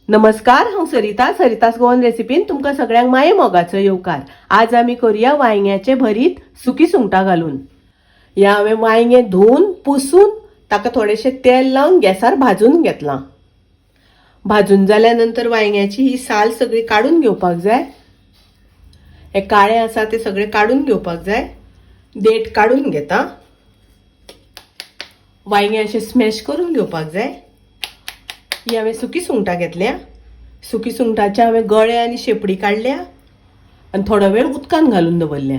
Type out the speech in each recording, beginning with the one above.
नमस्कार, हांव सरितास गोवन रेसिपीन तुमकां सगळ्यांक माये मोगाचो येवकार। आज आमी करूया वांयग्याचे भरीत सुकी सुंगटां घालून। ह्या हांवें वांयगे धुवन पुसून ताका थोडेशें तेल लावन गॅसार भाजून घेतलां। भाजून जाल्या नंतर वांयग्याची ही साल सगळी काढून घेवपाक जाय। हे काळे आसा ते सगळे काढून घेवपाक जाय। देठ काढून घेता। वांयगे अशें स्मॅश करून घेवपाक जाय। ही हांवें सुकी सुंगटां घेतल्या। सुकी सुंगटाचे हांवें गळे आनी शेपडी काढल्या आनी थोडो वेळ उदकान घालून दवरल्या।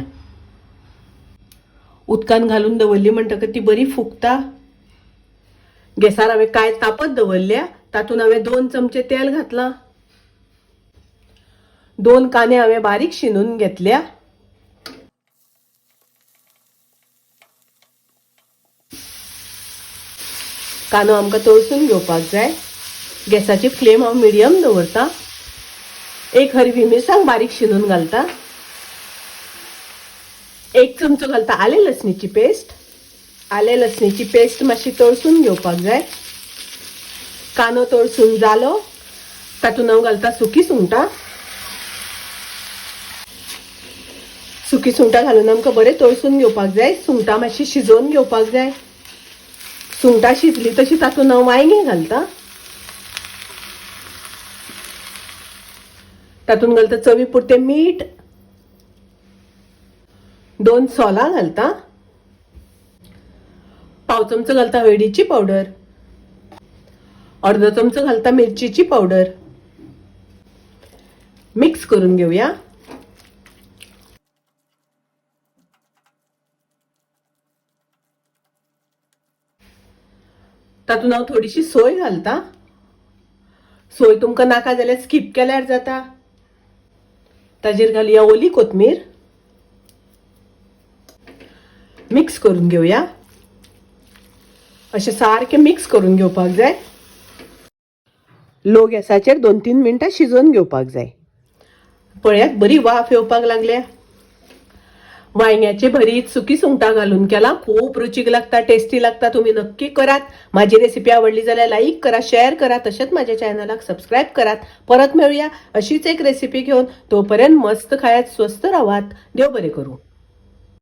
उदकान घालून दवरली म्हणटकच ती बरी फुगता। गॅसार हांवें कांय तापत दवरल्या। तातूंत हांवें 2 चमचे तेल घातलां। 2 कांदे हांवें बारीक शिनून घेतल्या। कांदो आमकां तळसून घेवपाक जाय। गॅसाची फ्लेम हांव मिडियम दवरता। 1 हरवी मिरसांग बारीक शिनून घालता। 1 चमचो घालता आले लसणीची पेस्ट। आले लसणीची पेस्ट मातशी तळसून घेवपाक जाय। कांदो तळसून जालो तातूंत हांव घालता सुकी सुंगटां। सुकी सुंगटां घालून आमकां बरें तळसून घेवपाक जाय। सुंगटां मातशी शिजोवन घेवपाक जाय। सुंगटां शिजली तशी तातूंत हांव वांयगे घालता। तातूंत घालता चवी पुरतें मीठ। 2 सोलां घालता। पाव चमचो घालता हळदीची पावडर। अर्धो चमचो घालता मिरचीची पावडर। मिक्स करून घेऊया। तातूंत हांव थोडीशी सोय घालता। सोय तुमकां नाका जाल्यार स्किप केल्यार जाता। ताजेर घालुया ओली कोथमीर। मिक्स करून घेऊया। अशें सारकें मिक्स करून घेवपाक जाय। लो गॅसाचेर 2-3 मिनटां शिजोवन घेवपाक जाय। पळयात बरी वाफ येवपाक लागल्या। वांयग्याचे भरीत सुकी सुंगटां घालून केला। खूप रुचीक लागता, टेस्टी लागता। तुम्ही नक्की करात। माझी रेसिपी आवडली जाल्यार लाईक करा, शेअर करा। तसेच माझ्या चॅनलाक सबस्क्राईब करात। परत मिळूया अशीच एक रेसिपी घेऊन। तोपर्यंत मस्त खायात, स्वस्त राहात। देव बरे करू।